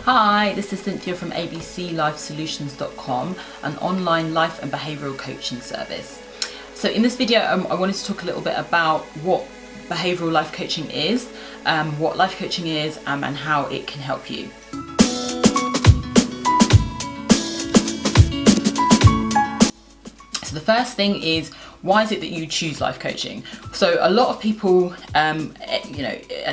Hi, this is Cynthia from abclifesolutions.com, an online life and behavioural coaching service. So in this video, I wanted to talk a little bit about what behavioural life coaching is, what life coaching is, and how it can help you. So the first thing is, why is it that you choose life coaching? So a lot of people, at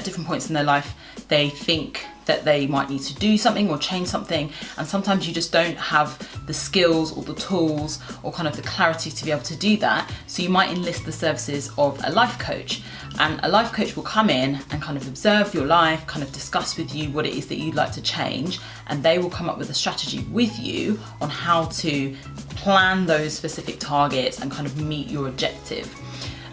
different points in their life, they think that they might need to do something or change something, and sometimes you just don't have the skills or the tools or kind of the clarity to be able to do that. So you might enlist the services of a life coach, and a life coach will come in and kind of observe your life, kind of discuss with you what it is that you'd like to change, and they will come up with a strategy with you on how to plan those specific targets and kind of meet your objective.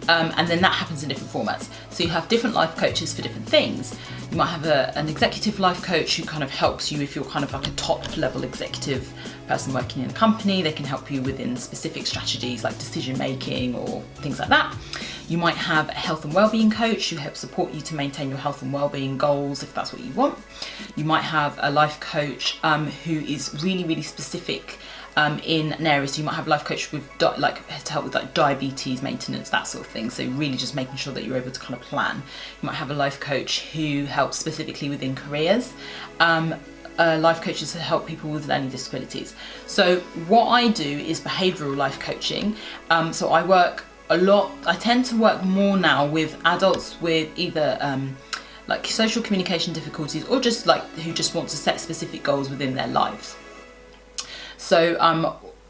And then that happens in different formats. So you have different life coaches for different things. You might have an executive life coach who kind of helps you if you're kind of like a top level executive person working in a company. They can help you within specific strategies like decision making or things like that. You might have a health and wellbeing coach who helps support you to maintain your health and wellbeing goals if that's what you want. You might have a life coach who is really specific in an area. So you might have a life coach with to help with like diabetes maintenance, that sort of thing. So really just making sure that you're able to kind of plan. You might have a life coach who helps specifically within careers. Life coaches to help people with learning disabilities. So what I do is behavioural life coaching. So I work a lot. I tend to work more now with adults with either like social communication difficulties or just like who just want to set specific goals within their lives. So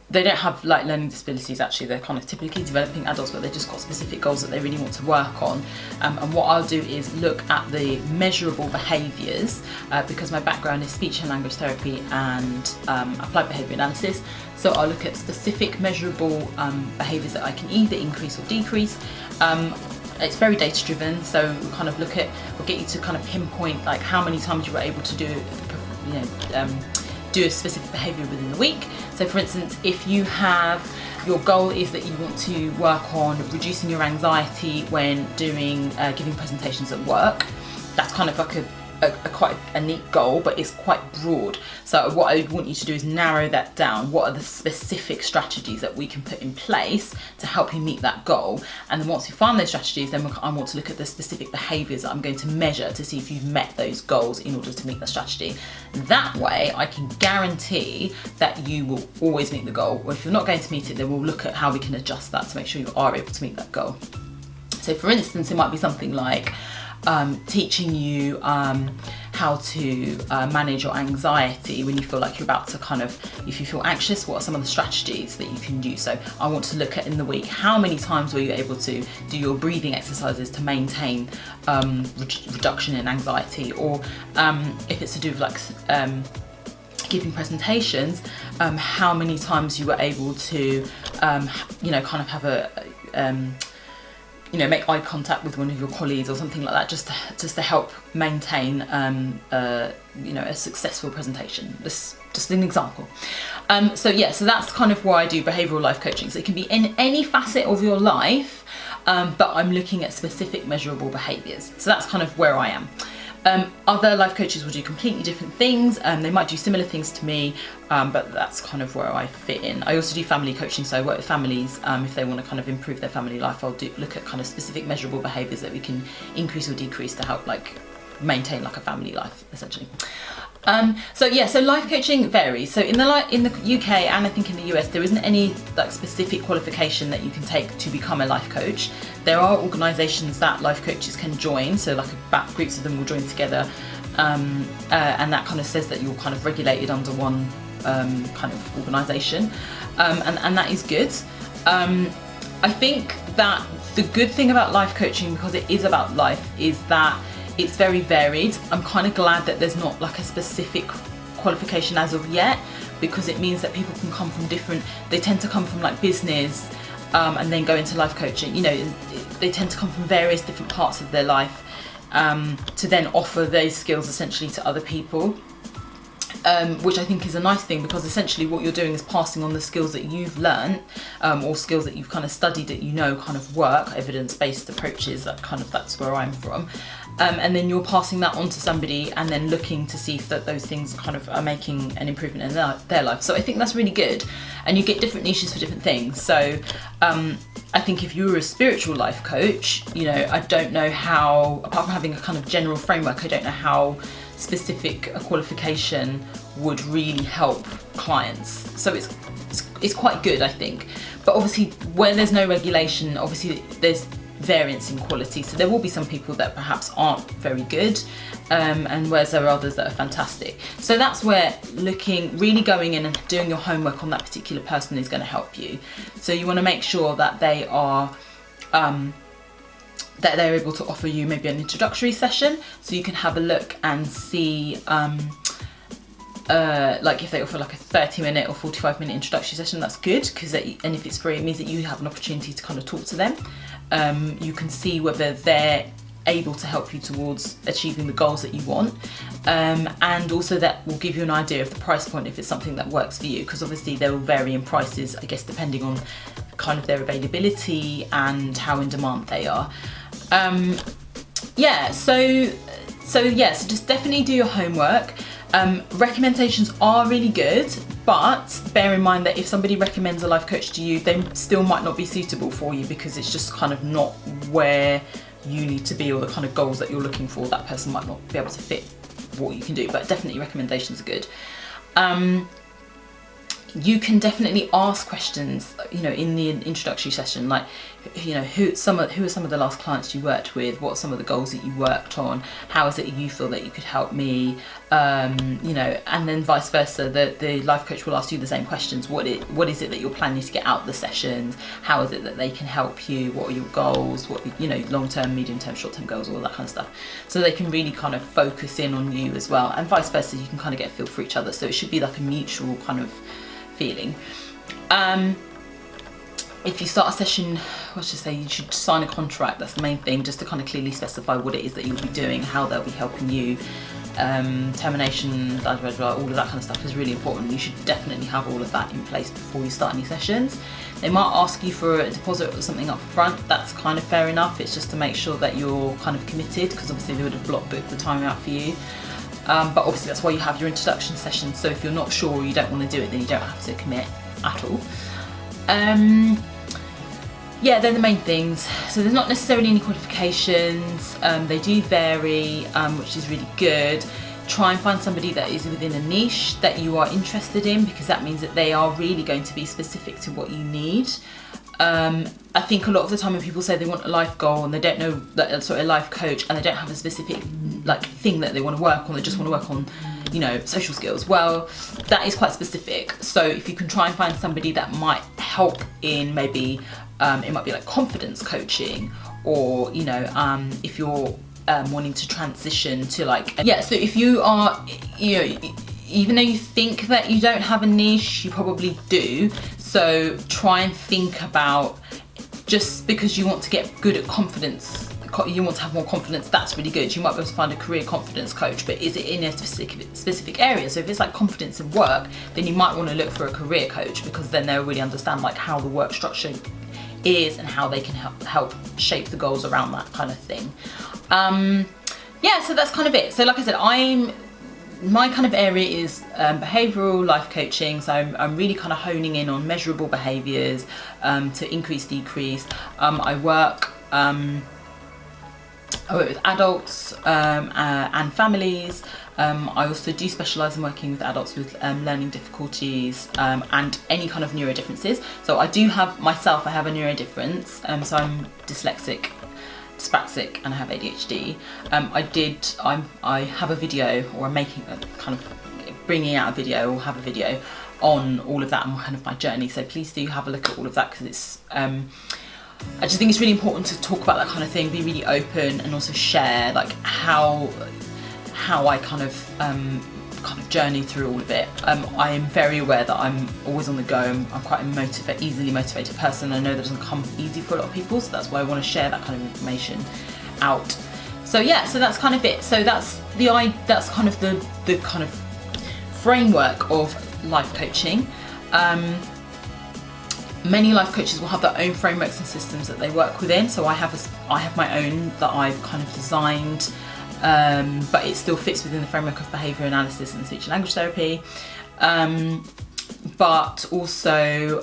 they don't have like learning disabilities actually, they're kind of typically developing adults, but they've just got specific goals that they really want to work on. And what I'll do is look at the measurable behaviours, because my background is speech and language therapy and applied behaviour analysis. So I'll look at specific measurable behaviours that I can either increase or decrease. It's very data driven, so we'll kind of we'll get you to kind of pinpoint like how many times you were able to do a specific behaviour within the week. So for instance, if you have, your goal is that you want to work on reducing your anxiety when giving presentations at work, that's kind of like a quite a neat goal, but it's quite broad. So what I want you to do is narrow that down. What are the specific strategies that we can put in place to help you meet that goal? And then once you find those strategies, then I want to look at the specific behaviours that I'm going to measure to see if you've met those goals in order to meet the strategy. That way I can guarantee that you will always meet the goal, or if you're not going to meet it, then we'll look at how we can adjust that to make sure you are able to meet that goal. So for instance, it might be something like teaching you how to manage your anxiety when you feel like you're about to if you feel anxious, what are some of the strategies that you can use? So I want to look at in the week, how many times were you able to do your breathing exercises to maintain reduction in anxiety? Or if it's to do with giving presentations, how many times you were able to make eye contact with one of your colleagues or something like that, just to help maintain a successful presentation. This just an example. So that's kind of why I do behavioural life coaching. So it can be in any facet of your life, but I'm looking at specific measurable behaviours. So that's kind of where I am. Other life coaches will do completely different things. They might do similar things to me, but that's kind of where I fit in. I also do family coaching, so I work with families. If they want to kind of improve their family life, I'll look at kind of specific measurable behaviours that we can increase or decrease to help maintain like a family life, essentially. So life coaching varies. So in the UK and I think in the US, there isn't any specific qualification that you can take to become a life coach. There are organisations that life coaches can join, so groups of them will join together, and that kind of says that you're kind of regulated under one kind of organisation, and that is good. I think that the good thing about life coaching, because it is about life, is that it's very varied. I'm kind of glad that there's not a specific qualification as of yet, because it means that people can come from they tend to come from business and then go into life coaching. They tend to come from various different parts of their life to then offer those skills essentially to other people. which I think is a nice thing, because essentially what you're doing is passing on the skills that you've learned, or skills that you've kind of studied that you know kind of work, evidence-based approaches, that's where I'm from. and then you're passing that on to somebody and then looking to see if that those things kind of are making an improvement in their life. So I think that's really good, and you get different niches for different things. So I think if you were a spiritual life coach, you know, I don't know how, apart from having a kind of general framework, I don't know how specific a qualification would really help clients. So it's quite good, I think. But obviously, where there's no regulation, obviously there's variance in quality. So there will be some people that perhaps aren't very good, and whereas there are others that are fantastic. So that's where really going in and doing your homework on that particular person is going to help you. So you want to make sure that they are that they're able to offer you maybe an introductory session, so you can have a look and see like if they offer like a 30-minute or 45-minute introductory session, that's good, because and if it's free, it means that you have an opportunity to kind of talk to them. You can see whether they're able to help you towards achieving the goals that you want, and also that will give you an idea of the price point if it's something that works for you, because obviously they will vary in prices, I guess, depending on kind of their availability and how in demand they are. So just definitely do your homework. Recommendations are really good, but bear in mind that if somebody recommends a life coach to you, they still might not be suitable for you, because it's just kind of not where you need to be, or the kind of goals that you're looking for. That person might not be able to fit what you can do, but definitely recommendations are good. You can definitely ask questions, you know, in the introductory session, like, you know, who are some of the last clients you worked with, what are some of the goals that you worked on, how is it you feel that you could help me, you know, and then vice versa. The life coach will ask you the same questions. What is it that you're planning to get out of the sessions? How is it that they can help you? What are your goals? What, you know, long-term, medium-term, short-term goals, all that kind of stuff. So they can really kind of focus in on you as well, and vice versa. You can kind of get a feel for each other. So it should be like a mutual kind of feeling. If you start a session, you should sign a contract. That's the main thing, just to kind of clearly specify what it is that you'll be doing, how they'll be helping you. Termination, blah, blah, blah, all of that kind of stuff is really important. You should definitely have all of that in place before you start any sessions. They might ask you for a deposit or something up front. That's kind of fair enough. It's just to make sure that you're kind of committed, because obviously they would have block booked the time out for you. But obviously that's why you have your introduction session. So if you're not sure or you don't want to do it, then you don't have to commit at all. They're the main things. So there's not necessarily any qualifications. They do vary, which is really good. Try and find somebody that is within a niche that you are interested in, because that means that they are really going to be specific to what you need. I think a lot of the time when people say they want a life goal and they don't know that, a life coach, and they don't have a specific like thing that they want to work on, they just want to work on, you know, social skills. Well, that is quite specific. So if you can try and find somebody that might help in maybe, it might be like confidence coaching, or, you know, if you're wanting to transition to like, so if you are, you know, even though you think that you don't have a niche, you probably do. So try and think about, just because you want to get good at confidence, you want to have more confidence, that's really good. You might be able to find a career confidence coach, but is it in a specific area? So if it's like confidence in work, then you might want to look for a career coach, because then they'll really understand like how the work structure is and how they can help shape the goals around that kind of thing. So that's kind of it. So like I said, my kind of area is behavioural life coaching. So I'm really kind of honing in on measurable behaviours to increase, decrease. I work with adults and families. I also do specialise in working with adults with learning difficulties and any kind of neurodifferences. So I do have I have a neurodifference, so I'm dyslexic, dyspraxic, and I have ADHD. I have a video, or I'm making a kind of bringing out a video, or have a video on all of that and kind of my journey. So please do have a look at all of that, because it's I just think it's really important to talk about that kind of thing, be really open, and also share like how I kind of journey through all of it. I am very aware that I'm always on the go. I'm quite a easily motivated person. I know that doesn't come easy for a lot of people, so that's why I want to share that kind of information out. So so that's kind of it. So that's kind of the kind of framework of life coaching. Many life coaches will have their own frameworks and systems that they work within. So I have my own that I've kind of designed, but it still fits within the framework of behaviour analysis and speech and language therapy. But also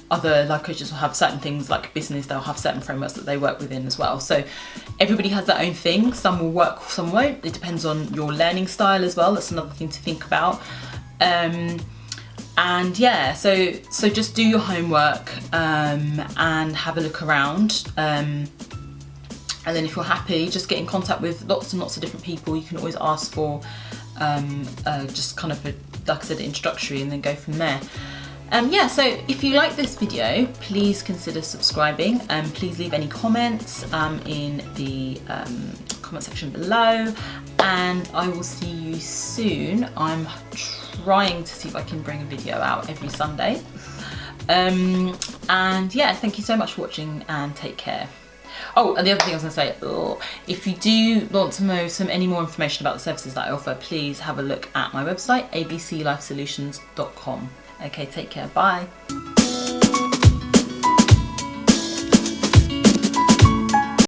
other life coaches will have certain things like business, they'll have certain frameworks that they work within as well. So everybody has their own thing. Some will work, some won't. It depends on your learning style as well. That's another thing to think about. And yeah, so just do your homework and have a look around. And then if you're happy, just get in contact with lots and lots of different people. You can always ask for just kind of, like I said, introductory, and then go from there. Yeah, so if you like this video, please consider subscribing, and please leave any comments in the comment section below, and I will see you soon. I'm trying to see if I can bring a video out every Sunday. And yeah, thank you so much for watching, and take care. Oh, and the other thing I was going to say, if you do want to know any more information about the services that I offer, please have a look at my website, abclifesolutions.com. Okay, take care, bye.